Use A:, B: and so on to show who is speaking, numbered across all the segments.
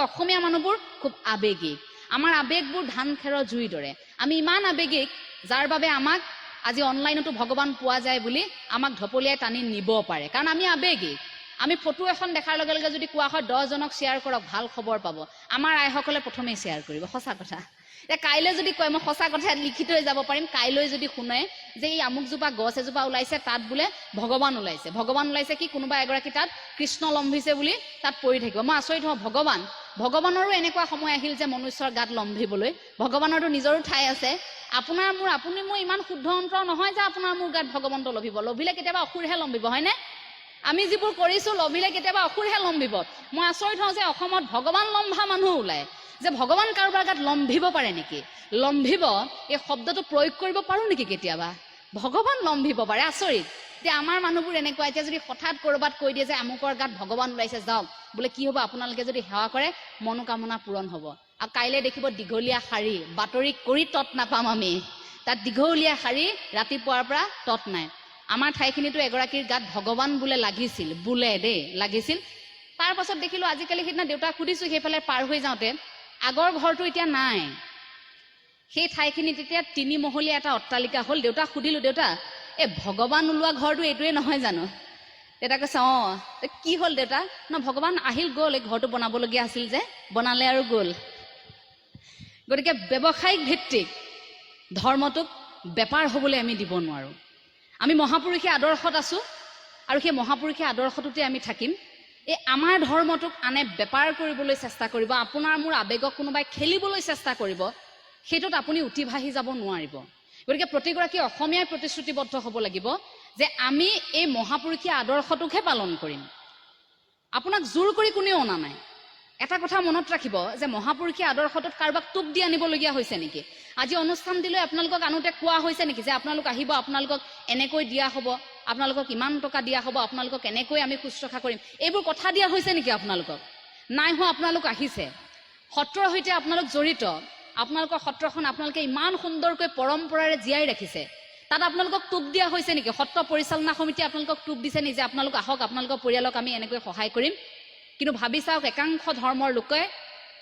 A: গতিকে অসমীয়া মানুহবোৰ খুব আবেগিক আমাৰ আবেগবোৰ ধান খেৰৰ জুইৰ দৰে আমি ইমান আবেগিক যাৰ বাবে আমাক আজি অনলাইনতো ভগৱান পোৱা যায় বুলি আমাক ঢপলিয়াই টানি নিব পাৰে কাৰণ আমি আবেগিক আমি ফটো এখন দেখাৰ লগে লগে যদি কোৱা হয় 10 জনক শ্বেয়াৰ কৰক ভাল খবৰ পাব আমাৰ আইসকলে প্ৰথমে শ্বেয়াৰ কৰিব সঁচা কথা কাইলৈ যদি কয় মই সঁচা কথা লিখি থৈ যাব পাৰিম কাইলৈ যদি শুনে যে এই আমুকজোপা গছ এজোপা ওলাইছে তাত বোলে ভগৱান ওলাইছে কি কোনোবা এগৰাকী তাত কৃষ্ণ লম্ভিছে বুলি তাত পৰি থাকিব মই আচৰিত হওঁ ভগৱানৰো এনেকুৱা সময় আহিল যে মনুষ্যৰ গাত লম্ভিবলৈ ভগৱানৰতো নিজৰো ঠাই আছে আপুনি মোৰ ইমান শুদ্ধ অন্তৰ নহয় যে আপোনাৰ মোৰ গাত ভগৱন্ত লভিলে কেতিয়াবা অসুৰহে লম্ভিব হয়নে আমি যিবোৰ কৰিছো লভিলে কেতিয়াবা অসুৰহে লম্ভিব মই আচৰিত হওঁ যে অসমত ভগৱান লম্ভা মানুহ ওলায় যে ভগৱান কাৰোবাৰ গাত লম্ভিব পাৰে নেকি লম্ভিব এই শব্দটো প্ৰয়োগ কৰিব পাৰো নেকি কেতিয়াবা ভগৱান লম্ভিব পাৰে আচৰিত যে আমাৰ মানুহবোৰ এনেকুৱা এতিয়া যদি হঠাৎ কৰবাত কৈ দিয়ে যে আমুকৰ গাত ভগৱান ওলাইছে যাওক বোলে কি হ'ব আপোনালোকে যদি সেৱা কৰে মনোকামনা পূৰণ হ'ব আৰু কাইলৈ দেখিব দীঘলীয়া শাৰী বাতৰি কৰি তত নাপাম আমি তাত দীঘলীয়া শাৰী ৰাতিপুৱাৰ পৰা তত নাই আমাৰ ঠাইখিনিতো এগৰাকীৰ গাত ভগৱান বোলে লাগিছিল তাৰ পাছত দেখিলো আজিকালি সিদিনা দেউতাক সুধিছো সেইফালে পাৰ হৈ যাওঁতে আগৰ ঘৰটো এতিয়া নাই সেই ঠাইখিনি তেতিয়া 3 মহলীয়া এটা অট্টালিকা হ'ল দেউতাক সুধিলো দেউতা এই ভগৱান ওলোৱা ঘৰটো এইটোৱে নহয় জানো দেউতা কৈছে কি হ'ল দেউতা ন ভগৱান আহিল গ'ল এই ঘৰটো বনাবলগীয়া আছিল যে বনালে আৰু গ'ল গতিকে ব্যৱসায়িক ভিত্তিক ধৰ্মটোক বেপাৰ হ'বলৈ আমি দিব নোৱাৰো আমি মহাপুৰুষীয় আদৰ্শত আছো আৰু সেই মহাপুৰুষীয় আদৰ্শটোতে আমি থাকিম এই আমাৰ ধৰ্মটোক আনে বেপাৰ কৰিবলৈ চেষ্টা কৰিব আপোনাৰ মোৰ আবেগক কোনোবাই খেলিবলৈ চেষ্টা কৰিব সেইটোত আপুনি উঠিভাহি যাব নোৱাৰিব গতিকে প্ৰতিগৰাকী অসমীয়াই প্ৰতিশ্ৰুতিবদ্ধ হ'ব লাগিব যে আমি এই মহাপুৰুষীয় আদৰ্শটোকহে পালন কৰিম আপোনাক জোৰ কৰি কোনেও অনা নাই এটা কথা মনত ৰাখিব যে মহাপুৰুষীয় আদৰ্শটোত কাৰোবাক টোপ দি আনিবলগীয়া হৈছে নেকি আজি অনুষ্ঠান দিলে আপোনালোকক আনোতে কোৱা হৈছে নেকি যে আপোনালোক আহিব আপোনালোকক এনেকৈ দিয়া হ'ব আপোনালোকক ইমান টকা দিয়া হ'ব আপোনালোকক এনেকৈ আমি শুশ্ৰূষা কৰিম এইবোৰ কথা দিয়া হৈছে নেকি আপোনালোকক নাই হোৱা আপোনালোক আহিছে সত্ৰৰ সৈতে আপোনালোক জড়িত আপোনালোকৰ সত্ৰখন আপোনালোকে ইমান সুন্দৰকৈ পৰম্পৰাৰে জীয়াই ৰাখিছে তাত আপোনালোকক টোপ দিয়া হৈছে নেকি সত্ৰ পৰিচালনা সমিতি আপোনালোকক টোপ দিছে নেকি যে আপোনালোক আহক আপোনালোকৰ পৰিয়ালক আমি এনেকৈ সহায় কৰিম কিন্তু ভাবি চাওক একাংশ ধৰ্মৰ লোকে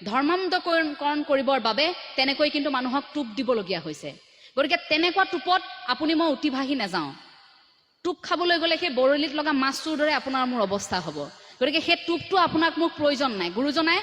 A: ধৰ্মান্তকৰণ কৰিবৰ বাবে তেনেকৈ কিন্তু মানুহক টোপ দিবলগীয়া হৈছে গতিকে তেনেকুৱা টোপত আপুনি মই উঠিভাহি নাযাওঁ টোপ খাবলৈ গ'লে সেই বৰলিত লগা মাছটোৰ দৰে আপোনাৰ মোৰ অৱস্থা হ'ব গতিকে সেই টোপটো আপোনাক মোক প্ৰয়োজন নাই গুৰুজনাই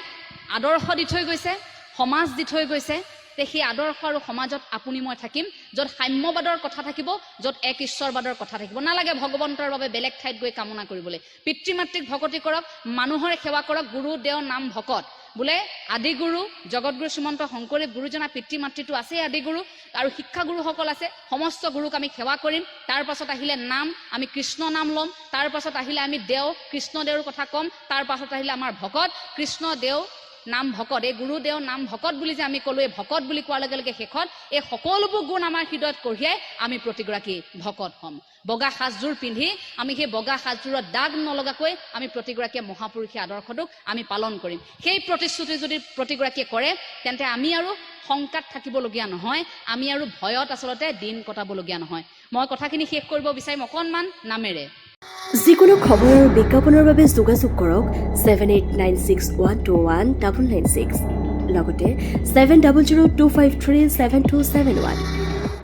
A: আদৰ্শ দি থৈ গৈছে সমাজ দি থৈ গৈছে তে সেই আদৰ্শ আৰু সমাজত আপুনি মই থাকিম য'ত সাম্যবাদৰ কথা থাকিব য'ত এক ঈশ্বৰবাদৰ কথা থাকিব নালাগে ভগৱন্তৰ বাবে বেলেগ ঠাইত গৈ কামনা কৰিবলৈ পিতৃ মাতৃক ভকতি কৰক মানুহৰ সেৱা কৰক গুৰু দেও নাম ভকত বোলে আদি গুৰু জগতগুৰু শ্ৰীমন্ত শংকৰদেৱ গুৰুজনা পিতৃ মাতৃটো আছে আদি গুৰু আৰু শিক্ষাগুৰুসকল আছে সমস্ত গুৰুক আমি সেৱা কৰিম তাৰ পাছত আহিলে নাম আমি কৃষ্ণ নাম ল'ম তাৰ পাছত আহিলে আমি দেও কৃষ্ণ দেওৰ কথা ক'ম তাৰ পাছত আহিলে আমাৰ ভকত কৃষ্ণ দেও নাম ভকত এই গুৰু দেও নাম ভকত বুলি যে আমি ক'লো এই ভকত বুলি কোৱাৰ লগে লগে শেষত এই সকলোবোৰ গুণ আমাৰ হৃদয়ত কঢ়িয়াই আমি প্ৰতিগৰাকী ভকত হ'ম বগা সাজযোৰ পিন্ধি আমি সেই বগা সাজযোৰত দাগ নলগাকৈ আমি প্ৰতিগৰাকীয়ে মহাপুৰুষীয় আদৰ্শটোক আমি পালন কৰিম সেই প্ৰতিশ্ৰুতি যদি প্ৰতিগৰাকীয়ে কৰে তেন্তে আমি আৰু শংকাত থাকিবলগীয়া নহয় আমি আৰু ভয়ত আচলতে দিন কটাবলগীয়া নহয় মই কথাখিনি শেষ কৰিব বিচাৰিম অকণমান নামেৰে
B: যিকোনো খবৰ আৰু বিজ্ঞাপনৰ বাবে যোগাযোগ কৰক 7896121996 লগতে 7002537271